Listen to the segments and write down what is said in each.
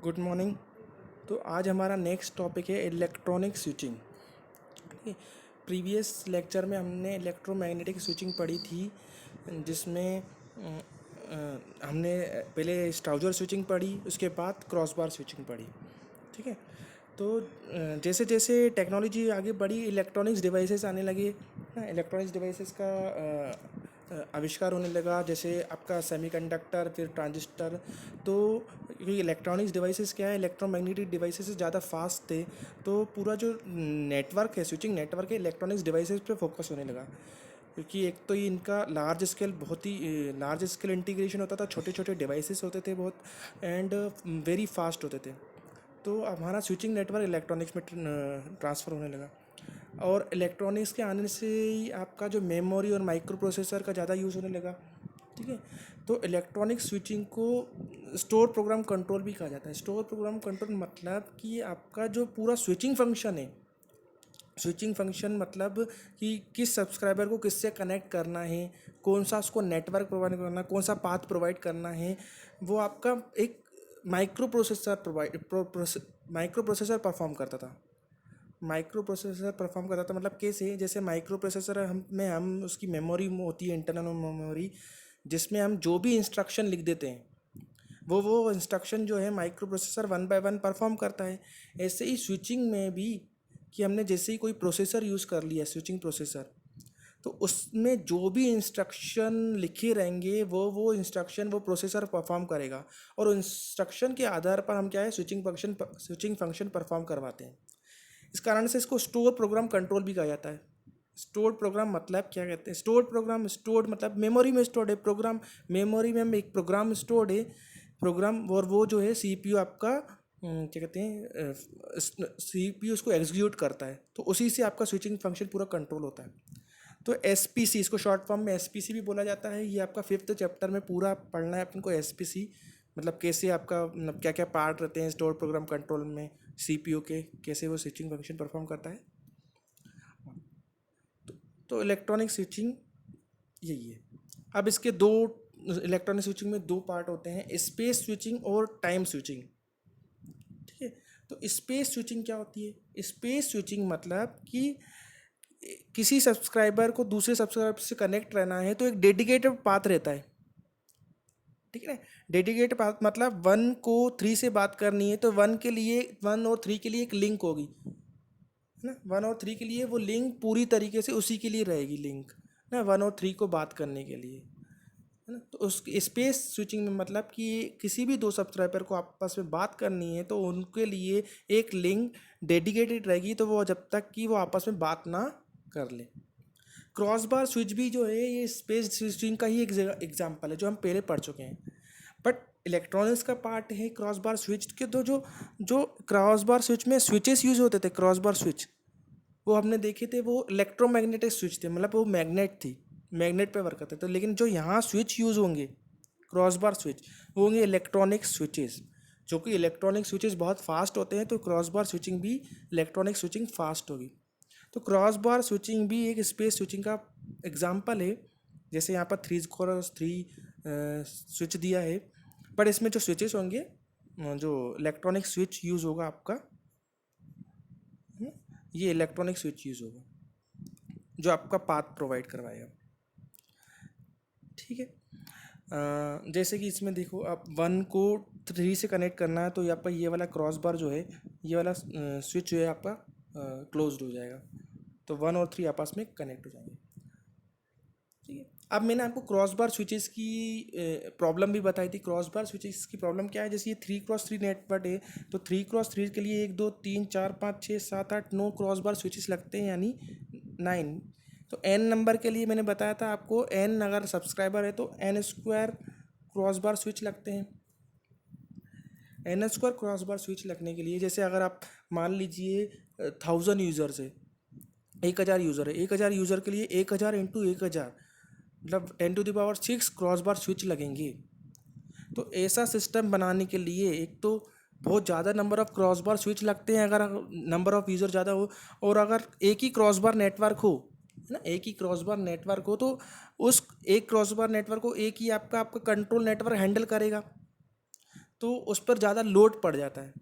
Good morning. तो आज हमारा नेक्स्ट टॉपिक है इलेक्ट्रॉनिक स्विचिंग। ठीक है। प्रीवियस लेक्चर में हमने इलेक्ट्रोमैग्नेटिक स्विचिंग पढ़ी थी, जिसमें हमने पहले स्ट्राउजर स्विचिंग पढ़ी, उसके बाद क्रॉस बार स्विचिंग पढ़ी। ठीक है। तो जैसे जैसे टेक्नोलॉजी आगे बढ़ी, इलेक्ट्रॉनिक्स डिवाइसेस आने लगे ना। इलेक्ट्रॉनिक्स डिवाइसेस का आविष्कार होने लगा, जैसे आपका सेमीकंडक्टर, फिर ट्रांजिस्टर। तो ये इलेक्ट्रॉनिक्स डिवाइसेस क्या है, इलेक्ट्रोमैग्नेटिक डिवाइसेस से ज़्यादा फास्ट थे। तो पूरा जो नेटवर्क है, स्विचिंग नेटवर्क है, इलेक्ट्रॉनिक्स डिवाइसेस पे फोकस होने लगा, क्योंकि एक तो ये इनका लार्ज स्केल, बहुत ही लार्ज स्केल इंटीग्रेशन होता था, छोटे छोटे डिवाइसेस होते थे बहुत, एंड वेरी फास्ट होते थे। तो हमारा स्विचिंग नेटवर्क इलेक्ट्रॉनिक्स में ट्रांसफ़र होने लगा। और इलेक्ट्रॉनिक्स के आने से ही आपका जो मेमोरी और माइक्रो प्रोसेसर का ज़्यादा यूज़ होने लगा। ठीक है। तो इलेक्ट्रॉनिक स्विचिंग को स्टोर प्रोग्राम कंट्रोल भी कहा जाता है। स्टोर प्रोग्राम कंट्रोल मतलब कि आपका जो पूरा स्विचिंग फंक्शन है, स्विचिंग फंक्शन मतलब कि किस सब्सक्राइबर को किससे कनेक्ट करना है, कौन सा उसको नेटवर्क प्रोवाइड करना है, कौन सा पाथ प्रोवाइड करना है, वो आपका एक माइक्रो प्रोसेसर परफॉर्म करता था। माइक्रो प्रोसेसर परफॉर्म करता था मतलब कैसे, जैसे माइक्रो प्रोसेसर हम उसकी मेमोरी होती है, इंटरनल मेमोरी, जिसमें हम जो भी इंस्ट्रक्शन लिख देते हैं, वो इंस्ट्रक्शन जो है micro processor one by one perform करता है। ऐसे ही स्विचिंग में भी, कि हमने जैसे ही कोई प्रोसेसर यूज़ कर लिया, स्विचिंग प्रोसेसर, तो उसमें जो भी इंस्ट्रक्शन लिखे रहेंगे वो इंस्ट्रक्शन वो प्रोसेसर परफॉर्म करेगा, और इंस्ट्रक्शन के आधार पर हम क्या है, स्विचिंग फंक्शन परफॉर्म करवाते हैं। इस कारण से इसको स्टोर प्रोग्राम कंट्रोल भी कहा जाता है। स्टोर्ड प्रोग्राम मतलब क्या कहते हैं, स्टोर्ड प्रोग्राम, स्टोर्ड मतलब मेमोरी में स्टोर्ड है प्रोग्राम, मेमोरी में हम एक प्रोग्राम स्टोर्ड है प्रोग्राम, और वो जो है सीपीयू आपका क्या कहते हैं, सीपीयू उसको एग्जीक्यूट करता है, तो उसी से आपका स्विचिंग फंक्शन पूरा कंट्रोल होता है। तो एसपीसी, इसको शॉर्ट फॉर्म में एसपीसी भी बोला जाता है। ये आपका 5th चैप्टर में पूरा पढ़ना है अपन को, एसपीसी मतलब कैसे आपका, मतलब क्या क्या पार्ट रहते हैं स्टोर प्रोग्राम कंट्रोल में, सीपीयू के, कैसे वो स्विचिंग फंक्शन परफॉर्म करता है। तो इलेक्ट्रॉनिक स्विचिंग यही है। अब इसके दो, इलेक्ट्रॉनिक स्विचिंग में दो पार्ट होते हैं, स्पेस स्विचिंग और टाइम स्विचिंग। ठीक है। तो स्पेस स्विचिंग क्या होती है, स्पेस स्विचिंग मतलब कि किसी सब्सक्राइबर को दूसरे सब्सक्राइबर से कनेक्ट रहना है, तो एक डेडिकेटेड पाथ रहता है। ठीक है ना। डेडिकेटेड पाथ मतलब 1 को 3 से बात करनी है, तो 1 और 3 के लिए एक लिंक होगी, है ना। 1 और 3 के लिए वो लिंक पूरी तरीके से उसी के लिए रहेगी लिंक, ना, 1 और 3 को बात करने के लिए, है ना। तो उस स्पेस स्विचिंग में मतलब कि किसी भी दो सब्सक्राइबर को आपस में बात करनी है, तो उनके लिए एक लिंक डेडिकेटेड रहेगी, तो वो जब तक कि वो आपस में बात ना कर ले। क्रॉस बार स्विच भी जो है, ये स्पेस स्विचिंग का ही एक एग्जाम्पल है, जो हम पहले पढ़ चुके हैं। बट इलेक्ट्रॉनिक्स का पार्ट है क्रॉस बार स्विच के। तो जो जो क्रॉस बार स्विच में स्विचेस यूज होते थे, क्रॉस बार स्विच वो हमने देखे थे, वो इलेक्ट्रोमैग्नेटिक स्विच थे, मतलब वो मैग्नेट थी, मैग्नेट पे वर्क करते थे। तो लेकिन जो यहाँ स्विच यूज़ होंगे, क्रॉस बार स्विच, वो होंगे इलेक्ट्रॉनिक स्विचेस, जो कि इलेक्ट्रॉनिक स्विचेस बहुत फास्ट होते हैं, तो क्रॉस बार स्विचिंग भी इलेक्ट्रॉनिक स्विचिंग फास्ट होगी। तो क्रॉस बार स्विचिंग भी एक स्पेस स्विचिंग का एग्जाम्पल है। जैसे यहाँ पर 3 स्विच दिया है, पर इसमें जो स्विचेस होंगे, जो इलेक्ट्रॉनिक स्विच यूज़ होगा आपका, ये इलेक्ट्रॉनिक स्विच यूज़ होगा जो आपका पाथ प्रोवाइड करवाएगा। ठीक है। जैसे कि इसमें देखो, आप 1 को 3 से कनेक्ट करना है, तो आपका ये वाला क्रॉस बार जो है, ये वाला स्विच जो है आपका क्लोज्ड हो जाएगा, तो 1 और 3 आपस में कनेक्ट हो जाएंगे। ठीक है। अब मैंने आपको क्रॉस बार स्विचेस की प्रॉब्लम भी बताई थी। क्रॉस बार स्विचेस की प्रॉब्लम क्या है, जैसे ये 3x3 नेटवर्क है, तो 3x3 के लिए 1 2 3 4 5 6 7 8 9 क्रॉस बार स्विचेस लगते हैं, यानी 9। तो n नंबर के लिए मैंने बताया था आपको, n अगर सब्सक्राइबर है तो n² क्रॉस बार स्विच लगते हैं। n² क्रॉस बार स्विच लगने के लिए, जैसे अगर आप मान लीजिए 1000 यूज़र्स है, 1000 यूज़र है, 1000 यूज़र के लिए 1000 इंटू 1000 मतलब 10⁶ क्रॉस बार स्विच लगेंगे। तो ऐसा सिस्टम बनाने के लिए एक तो बहुत ज़्यादा number of cross bar switch लगते हैं, अगर नंबर ऑफ़ यूज़र ज़्यादा हो, और अगर एक ही क्रॉस बार नेटवर्क हो, है ना, एक ही क्रॉस बार नेटवर्क हो, तो उस एक क्रॉस बार नेटवर्क को एक ही आपका कंट्रोल नेटवर्क हैंडल करेगा। तो उस पर ज़्यादा लोड पड़ जाता है,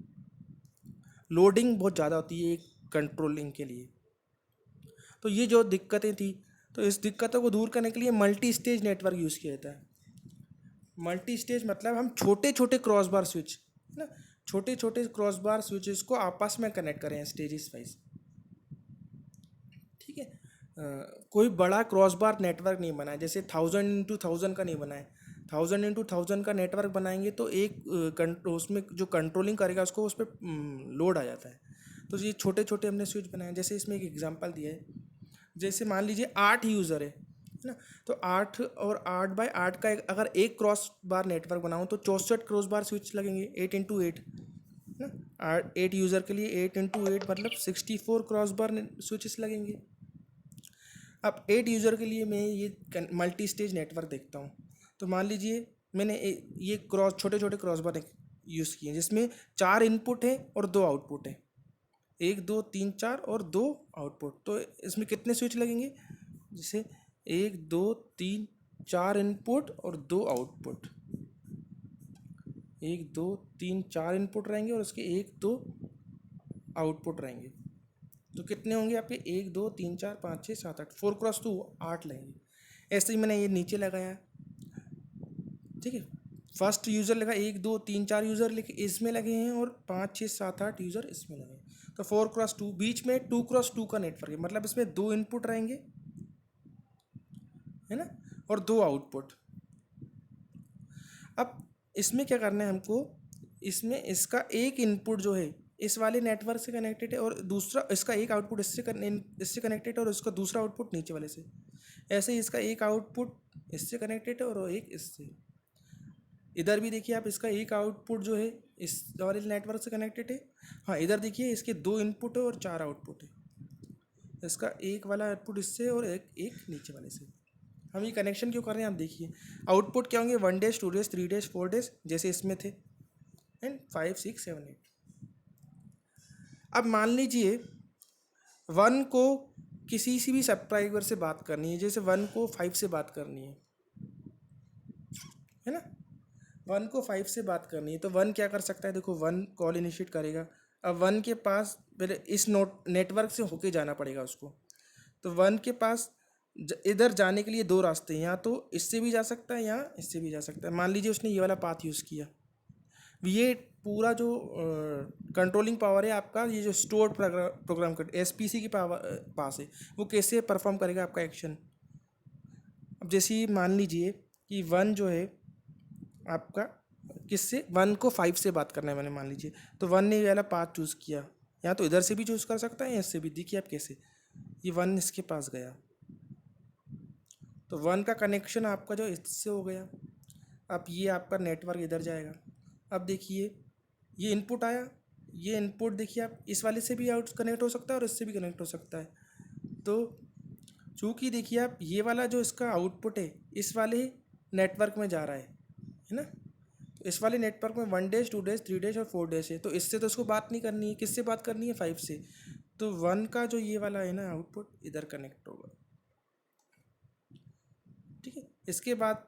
लोडिंग बहुत ज़्यादा होती है एक कंट्रोलिंग के लिए। तो ये जो दिक्कतें थी, तो इस दिक्कतों को दूर करने के लिए मल्टी स्टेज नेटवर्क यूज़ किया जाता है। मल्टी स्टेज मतलब हम छोटे छोटे क्रॉस बार स्विच है ना, छोटे छोटे क्रॉस बार स्विचेस को आपस में कनेक्ट करें स्टेजेस वाइज। ठीक है, कोई बड़ा क्रॉस बार नेटवर्क नहीं बना है, जैसे 1000 x 1000 का नहीं बना है। 1000 x 1000 का नेटवर्क बनाएंगे तो एक उसमें जो कंट्रोलिंग करेगा उसको उस पर लोड आ जाता है। तो ये छोटे छोटे हमने स्विच बनाए। जैसे इसमें एक एग्जांपल दिया है, जैसे मान लीजिए 8 यूज़र है ना, तो 8 और 8 बाय 8 का अगर एक क्रॉस बार नेटवर्क बनाऊँ तो 64 क्रॉस बार स्विच लगेंगे, 8 × 8 ना। 8 यूज़र के लिए 8 × 8 मतलब 64 क्रॉस बार स्विचेस लगेंगे। अब 8 यूज़र के लिए मैं ये मल्टी स्टेज नेटवर्क देखता हूँ, तो मान लीजिए मैंने ये क्रॉस छोटे छोटे क्रॉस बार यूज़ किए जिसमें 4 इनपुट है और 2 आउटपुट है, 1 2 3 4 और 2 आउटपुट। तो इसमें कितने स्विच लगेंगे, जैसे 1 2 3 4 इनपुट और 2 आउटपुट, 1 2 3 4 इनपुट रहेंगे और उसके 1 2 आउटपुट रहेंगे। तो कितने होंगे आपके, 1 2 3 4 5 6 7 8, 4 × 2 8 लगेंगे। ऐसे ही मैंने ये नीचे लगाया, ठीक है। फर्स्ट यूज़र लगा 1 2 3 4 यूज़र लेके इसमें लगे हैं और 5 6 7 8 यूज़र इसमें लगे हैं। तो 4 × 2, बीच में 2 × 2 का नेटवर्क है, मतलब इसमें 2 इनपुट रहेंगे है ना, और 2 आउटपुट। अब इसमें क्या करना है हमको, इसमें इसका एक इनपुट जो है इस वाले नेटवर्क से कनेक्टेड है और दूसरा इसका एक आउटपुट इससे कनेक्टेड है और इसका दूसरा आउटपुट नीचे वाले से। ऐसे ही इसका एक आउटपुट इससे कनेक्टेड है और एक इससे। इधर भी देखिए आप, इसका एक आउटपुट जो है इस वाले नेटवर्क से कनेक्टेड है। हाँ, इधर देखिए इसके 2 इनपुट है और 4 आउटपुट है। इसका एक वाला आउटपुट इससे और एक एक नीचे वाले से। हम ये कनेक्शन क्यों कर रहे हैं आप देखिए, आउटपुट क्या होंगे, 1 डेज 2 डेज 3 डेज 4 डेज जैसे इसमें थे, एंड 5 6 7 8। अब मान लीजिए 1 को किसी से भी सब्सक्राइबर से बात करनी है, जैसे 1 को 5 से बात करनी है ना, 1 को 5 से बात करनी है तो 1 क्या कर सकता है, देखो 1 कॉल इनिशिएट करेगा। अब 1 के पास पहले इस नेटवर्क से होके जाना पड़ेगा उसको। तो 1 के पास इधर जाने के लिए 2 रास्ते हैं, या तो इससे भी जा सकता है या इससे भी जा सकता है। मान लीजिए उसने ये वाला पाथ यूज़ किया, ये पूरा जो कंट्रोलिंग पावर है आपका, ये जो स्टोर प्रोग्राम कर एसपीसी की पास है, वो कैसे परफॉर्म करेगा आपका एक्शन। अब जैसे ही मान लीजिए कि 1 जो है आपका किससे, 1 को 5 से बात करना है मैंने मान लीजिए, तो 1 ने ये वाला पाथ चूज़ किया, या तो इधर से भी चूज़ कर सकता है या इससे भी। देखिए आप कैसे, ये 1 इसके पास गया तो 1 का कनेक्शन आपका जो इससे हो गया। अब ये आपका नेटवर्क इधर जाएगा। अब देखिए ये इनपुट आया, ये इनपुट देखिए आप इस वाले से भी आउट कनेक्ट हो सकता है और इससे भी कनेक्ट हो सकता है। तो चूँकि देखिए आप ये वाला जो इसका आउटपुट है इस वाले नेटवर्क में जा रहा है ना, तो इस वाले नेटवर्क में 1 डेज 2 डेज 3 डेज और 4 डेज है, तो इससे तो उसको बात नहीं करनी है, किससे बात करनी है, 5 से। तो 1 का जो ये वाला है ना आउटपुट इधर कनेक्ट होगा, ठीक है। इसके बाद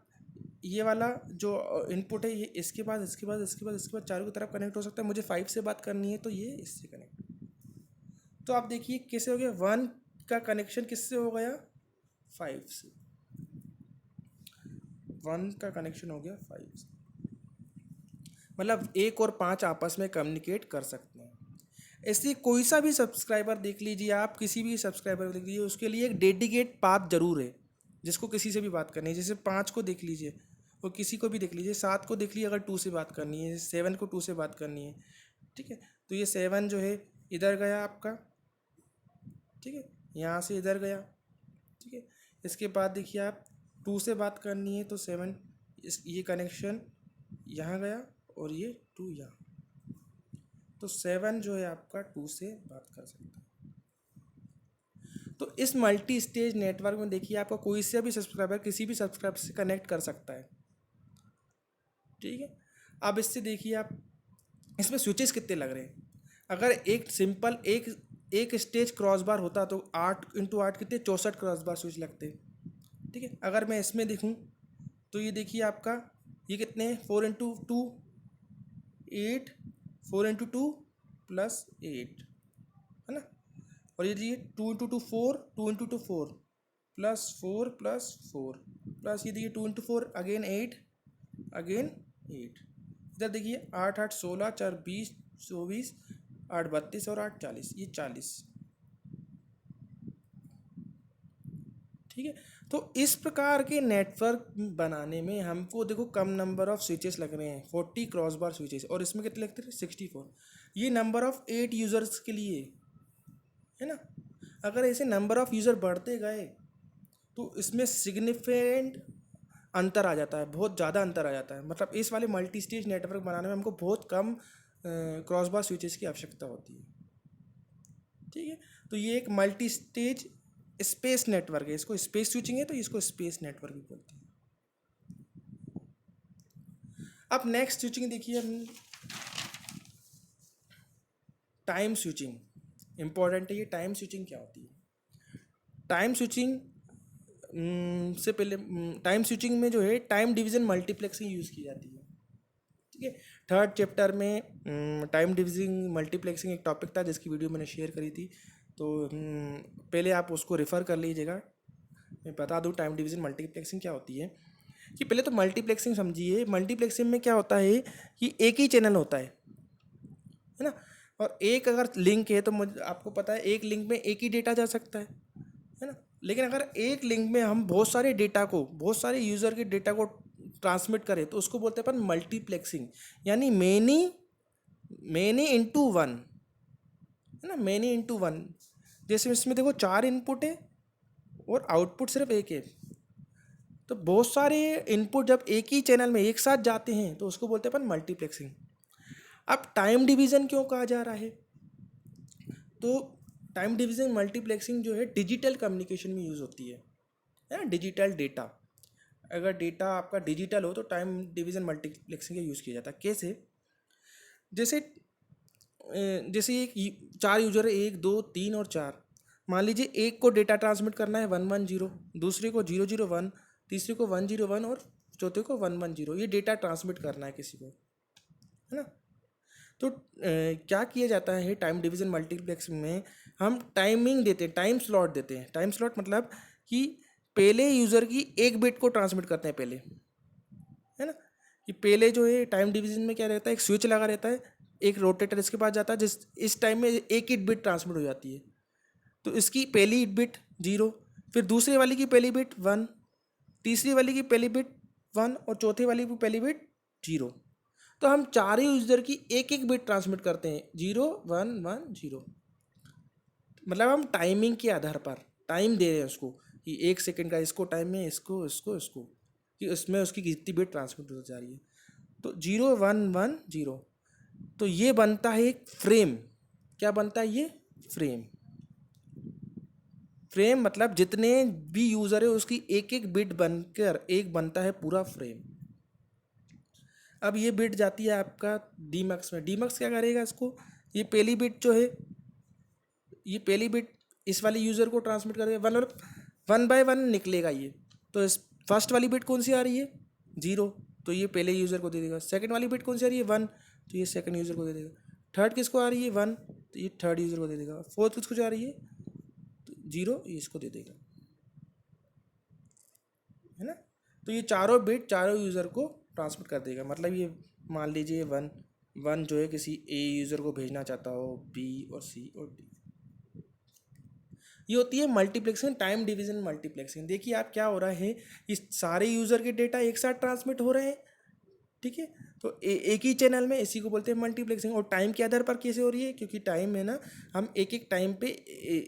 ये वाला जो इनपुट है ये इसके बाद इसके बाद इसके बाद इसके बाद चारों की तरफ कनेक्ट हो सकता है। मुझे 5 से बात करनी है तो ये इससे कनेक्ट। तो आप देखिए कैसे हो गया, 1 का कनेक्शन किससे हो गया, 5 से। 1 का कनेक्शन हो गया 5 से, मतलब 1 और 5 आपस में कम्युनिकेट कर सकते हैं। ऐसे कोई सा भी सब्सक्राइबर देख लीजिए आप, किसी भी सब्सक्राइबर देख लीजिए, उसके लिए एक डेडिकेट पाथ जरूर है जिसको किसी से भी बात करनी है। जैसे 5 को देख लीजिए और किसी को भी देख लीजिए, 7 को देख लीजिए अगर 2 से बात करनी है, 7 को 2 से बात करनी है, ठीक है। तो ये 7 जो है इधर गया आपका, ठीक है, यहाँ से इधर गया, ठीक है। इसके बाद देखिए आप 2 से बात करनी है तो 7 ये कनेक्शन यहाँ गया और ये 2 यहाँ, तो 7 जो है आपका 2 से बात कर सकता है। तो इस मल्टी स्टेज नेटवर्क में देखिए आपका कोई से भी सब्सक्राइबर किसी भी सब्सक्राइबर से कनेक्ट कर सकता है, ठीक है। अब इससे देखिए आप इसमें स्विचेस कितने लग रहे हैं। अगर एक सिंपल एक स्टेज क्रॉस बार होता तो 8 × 8 कितने 64 क्रॉस बार स्विच लगते, ठीक है। अगर मैं इसमें देखूँ तो ये देखिए आपका ये कितने हैं, 4 × 2 8, 4 × 2 +8 है ना। और ये 2 × 2 4, 2 × 2 4 +4 +4 प्लस ये देखिए 2 × 4 अगेन 8 अगेन 8। इधर देखिए 8 8 16 4 20 24 8 32 और 8 40, ये 40। ठीक है। तो इस प्रकार के नेटवर्क बनाने में हमको देखो कम नंबर ऑफ स्विचेस लग रहे हैं, 40 क्रॉस बार स्विचेस, और इसमें कितने लगते हैं 64। ये नंबर ऑफ 8 यूज़र्स के लिए है ना। अगर ऐसे नंबर ऑफ यूज़र बढ़ते गए तो इसमें सिग्निफिकेंट अंतर आ जाता है, बहुत ज़्यादा अंतर आ जाता है। मतलब इस वाले मल्टी स्टेज नेटवर्क बनाने में हमको बहुत कम क्रॉस बार स्विचेस की आवश्यकता होती है। ठीक है। तो ये एक मल्टी स्टेज स्पेस नेटवर्क है, इसको स्पेस स्विचिंग है तो इसको स्पेस नेटवर्क भी बोलते हैं। अब नेक्स्ट स्विचिंग देखिए हम, टाइम स्विचिंग इंपॉर्टेंट है। ये टाइम स्विचिंग क्या होती है? टाइम स्विचिंग से पहले टाइम स्विचिंग में जो है टाइम डिवीज़न मल्टीप्लेक्सिंग यूज़ की जाती है। ठीक है। थर्ड चैप्टर में टाइम डिवीजिंग मल्टीप्लेक्सिंग एक टॉपिक था जिसकी वीडियो मैंने शेयर करी थी, तो पहले आप उसको रेफ़र कर लीजिएगा। मैं बता दूं टाइम डिवीज़न मल्टीप्लेक्सिंग क्या होती है। कि पहले तो मल्टीप्लेक्सिंग समझिए। मल्टीप्लेक्सिंग में क्या होता है कि एक ही चैनल होता है ना। और एक अगर लिंक है तो मुझे आपको पता है एक लिंक में एक ही डेटा जा सकता है ना। लेकिन अगर एक लिंक में हम बहुत सारे डेटा को, बहुत सारे यूज़र के डेटा को ट्रांसमिट करें तो उसको बोलते हैं अपन मल्टीप्लेक्सिंग, यानी मेनी मेनी इंटू वन है ना, मेनी इंटू वन। जैसे इसमें देखो 4 इनपुट है और आउटपुट सिर्फ एक है, तो बहुत सारे इनपुट जब एक ही चैनल में एक साथ जाते हैं तो उसको बोलते हैं अपन मल्टीप्लेक्सिंग। अब टाइम डिवीज़न क्यों कहा जा रहा है? तो टाइम डिवीज़न मल्टीप्लेक्सिंग जो है डिजिटल कम्युनिकेशन में यूज़ होती है ना, डिजिटल डेटा। अगर डेटा आपका डिजिटल हो तो टाइम डिवीज़न मल्टीप्लेक्सिंग का यूज़ किया जाता है। कैसे? जैसे जैसे एक 4 यूजर है, 1 2 3 और 4। मान लीजिए एक को डेटा ट्रांसमिट करना है 110, दूसरे को 001, तीसरे को 101 और चौथे को 110। ये डेटा ट्रांसमिट करना है किसी को, है ना। तो क्या किया जाता है टाइम डिवीज़न मल्टीप्लेक्सिंग में, हम टाइमिंग देते हैं, टाइम स्लॉट देते हैं। टाइम स्लॉट मतलब कि पहले यूज़र की एक बिट को ट्रांसमिट करते हैं पहले, है ना। कि पहले जो है टाइम डिवीजन में क्या रहता है, एक स्विच लगा रहता है, एक रोटेटर इसके पास जाता है, जिस इस टाइम में एक ही बिट ट्रांसमिट हो जाती है। तो इसकी पहली बिट 0, फिर दूसरे वाली की पहली बिट 1, तीसरी वाली की पहली बिट 1 और चौथे वाली की पहली बिट 0। तो हम चारों यूजर की एक एक बिट ट्रांसमिट करते हैं, 0 1 1 0। मतलब हम टाइमिंग के आधार पर टाइम दे रहे हैं उसको कि 1 सेकंड का इसको टाइम है, इसको इसको इसको, कि उसमें उसकी कितनी बिट ट्रांसमिट हो जा रही है। तो 0 1 1 0। तो ये बनता है एक फ्रेम। क्या बनता है ये? फ्रेम। फ्रेम मतलब जितने भी यूज़र है उसकी एक एक बिट बनकर एक बनता है पूरा फ्रेम। अब ये बिट जाती है आपका डीमक्स में। डीमक्स क्या करेगा इसको, ये पहली बिट जो है, ये पहली बिट इस वाले यूज़र को ट्रांसमिट करेगा, 1/1 निकलेगा ये। तो इस फर्स्ट वाली बिट कौन सी आ रही है? 0, तो ये पहले यूज़र को दे देगा। सेकंड वाली बिट कौन सी आ रही है? 1, तो ये सेकंड यूज़र को दे देगा। थर्ड किसको आ रही है? 1, तो ये थर्ड यूज़र को दे देगा। फोर्थ किसको जा रही है? तो 0, ये इसको दे देगा, है ना। तो ये चारों बिट चारों यूज़र को ट्रांसमिट कर देगा। मतलब ये मान लीजिए 1 जो है किसी ए यूज़र को भेजना चाहता हो, बी और सी और डी। ये होती है मल्टीप्लेक्सिंग, टाइम डिवीजन मल्टीप्लेक्सिंग। देखिए आप क्या हो रहा है, इस सारे यूज़र के डेटा एक साथ ट्रांसमिट हो रहे हैं, ठीक है। तो एक ही चैनल में, इसी को बोलते हैं मल्टीप्लेक्सिंग। और टाइम के आधार पर कैसे हो रही है? क्योंकि टाइम है ना, हम एक एक टाइम पे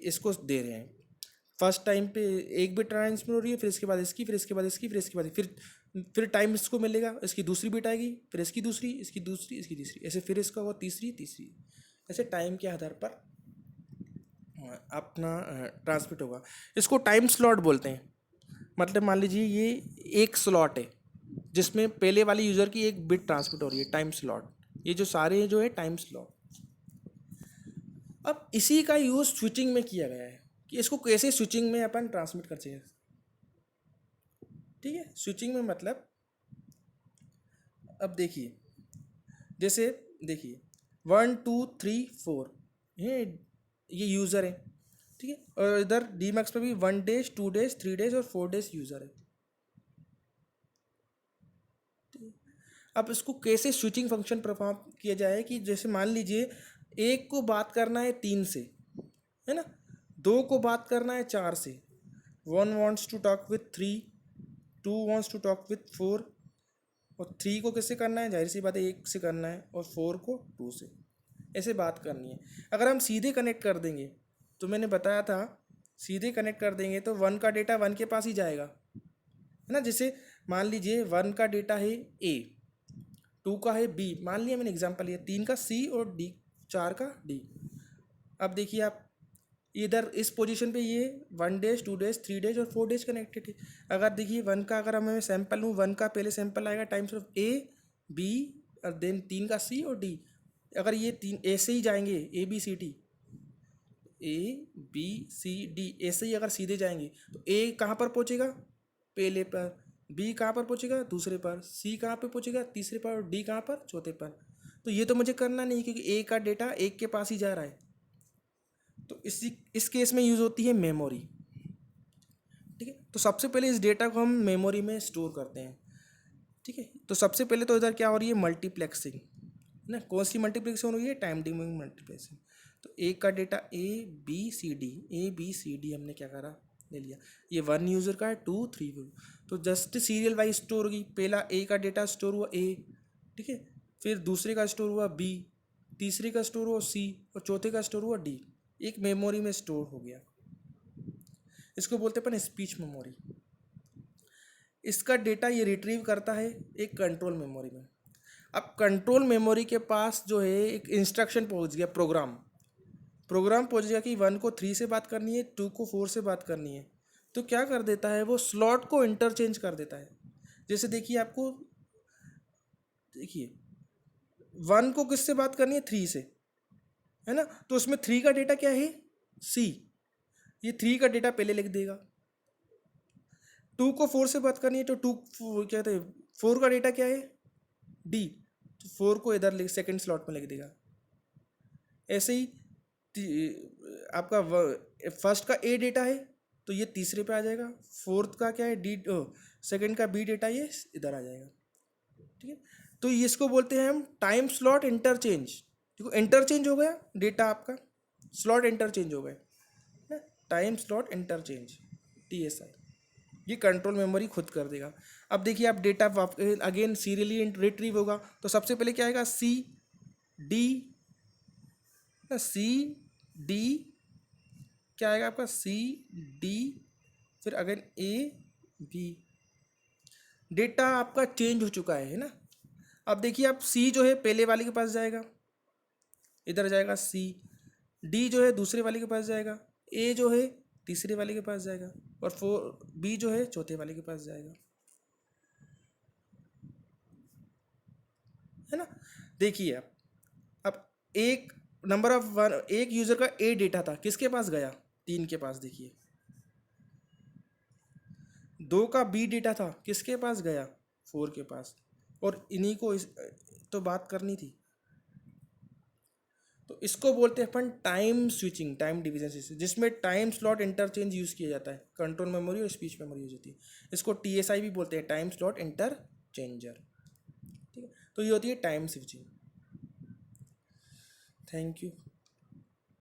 इसको दे रहे हैं। फर्स्ट टाइम पे एक बिट ट्रांसमिट हो रही है, फिर इसके बाद इसकी, फिर इसके बाद इसकी, फिर इसके बाद फिर टाइम इसको मिलेगा, इसकी दूसरी बिट आएगी, फिर इसकी दूसरी, इसकी दूसरी, इसकी तीसरी, ऐसे फिर इसका होगा तीसरी तीसरी। ऐसे टाइम के आधार पर अपना ट्रांसमिट होगा। इसको टाइम स्लॉट बोलते हैं। मतलब मान लीजिए ये एक स्लॉट है जिसमें पहले वाले यूज़र की एक बिट ट्रांसमिट हो रही है, टाइम स्लॉट। ये जो सारे जो है टाइम स्लॉट। अब इसी का यूज़ स्विचिंग में किया गया है कि इसको कैसे स्विचिंग में अपन ट्रांसमिट कर सकें। ठीक है। स्विचिंग में मतलब अब देखिए, जैसे देखिए 1 2 3 4 ये यूज़र है, ठीक है। और इधर डी मैक्स में भी 1 डेज 2 डेज 3 डेज और 4 डेज यूज़र है। अब इसको कैसे स्विचिंग फंक्शन परफॉर्म किया जाए कि जैसे मान लीजिए एक को बात करना है 3 से, है ना, दो को बात करना है 4 से, 1 wants to talk with 3, 2 wants to talk with 4, और 3 को किससे करना है, जाहिर सी बात है 1 से करना है, और 4 को 2 से, ऐसे बात करनी है। अगर हम सीधे कनेक्ट कर देंगे तो मैंने बताया था, सीधे कनेक्ट कर देंगे तो 1 का डेटा 1 के पास ही जाएगा, है ना। जैसे मान लीजिए 1 का डेटा है ए, 2 का है बी, मान लिया मैंने एग्जांपल लिया, 3 का सी और डी, 4 का डी। अब देखिए आप इधर इस पोजीशन पे ये 1 डेज 2 डेज 3 डेज और 4 डेज कनेक्टेड है। अगर देखिए 1 का अगर मैं सैंपल लूँ, 1 का पहले सैंपल आएगा टाइम्स ऑफ ए बी और देन 3 का सी और डी। अगर ये तीन ऐसे ही जाएंगे A B C D, A B C D ऐसे ही अगर सीधे जाएंगे तो ए कहाँ पर पहुँचेगा, पहले पर, बी कहाँ पर पहुँचेगा, दूसरे पर, सी कहाँ पर पहुँचेगा, तीसरे पर, और डी कहाँ पर, चौथे पर। तो ये तो मुझे करना नहीं क्योंकि ए का डेटा एक के पास ही जा रहा है। तो इस केस में यूज़ होती है मेमोरी, ठीक है। तो सबसे पहले इस डेटा को हम मेमोरी में स्टोर करते हैं, ठीक है। तो सबसे पहले तो इधर क्या हो रही है, मल्टीप्लेक्सिंग, ना, कौन सी मल्टीप्लेक्सिंग हो रही है, टाइम डिविजन मल्टीप्लेक्सिंग। तो ए का data A B C D हमने क्या करा, ले लिया। ये 1 यूज़र का है, 2 3 तो जस्ट सीरियल वाइज स्टोर होगी। पहला ए का डेटा स्टोर हुआ ए, ठीक है, फिर दूसरे का स्टोर हुआ बी, तीसरे का स्टोर हुआ सी, और चौथे का स्टोर हुआ डी। एक मेमोरी में स्टोर हो गया, इसको बोलते हैं अपन स्पीच मेमोरी। इसका डेटा ये रिट्रीव करता है एक कंट्रोल मेमोरी में। अब कंट्रोल मेमोरी के पास जो है एक इंस्ट्रक्शन पहुंच गया, प्रोग्राम पहुंच गया कि 1 को 3 से बात करनी है, 2 को 4 से बात करनी है। तो क्या कर देता है, वो स्लॉट को इंटरचेंज कर देता है। जैसे देखिए आपको, देखिए 1 को किससे बात करनी है, 3 से, है ना। तो उसमें 3 का डेटा क्या है, सी, ये 3 का डेटा पहले लिख देगा। 2 को 4 से बात करनी है तो 2 क्या कहते हैं, 4 का डेटा क्या है, डी, तो 4 को इधर लिख, सेकेंड स्लॉट में लिख देगा। ऐसे ही आपका फर्स्ट का ए डेटा है तो ये तीसरे पे आ जाएगा, फोर्थ का क्या है डी, सेकेंड का बी डेटा ये इधर आ जाएगा, ठीक है। तो ये इसको बोलते हैं हम टाइम स्लॉट इंटरचेंज। देखो इंटरचेंज हो गया डेटा आपका, स्लॉट इंटरचेंज हो गए, टाइम स्लॉट इंटरचेंज, TSI। ये कंट्रोल मेमोरी खुद कर देगा। अब देखिए आप डेटा अगेन सीरियली रिट्रीव होगा, तो सबसे पहले क्या आएगा, सी डी, सी डी, क्या आएगा आपका, सी डी, फिर अगेन ए बी। डेटा आपका चेंज हो चुका है ना। अब देखिए आप सी जो है पहले वाले के पास जाएगा, इधर जाएगा सी, डी जो है दूसरे वाले के पास जाएगा, ए जो है तीसरे वाले के पास जाएगा, और 4 बी जो है चौथे वाले के पास जाएगा, है ना। देखिए आप, अब एक नंबर ऑफ वन, एक यूज़र का ए डेटा था, किसके पास गया, 3 के पास। देखिए 2 का बी डेटा था, किसके पास गया, 4 के पास। और इन्हीं को तो बात करनी थी। तो इसको बोलते हैं अपन time switching, time division system, जिसमें टाइम स्लॉट इंटरचेंज यूज़ किया जाता है। कंट्रोल मेमोरी और स्पीच मेमोरी यूज होती है। इसको TSI भी बोलते हैं, टाइम स्लॉट इंटरचेंजर, ठीक है। तो ये होती है टाइम स्विचिंग। Thank you.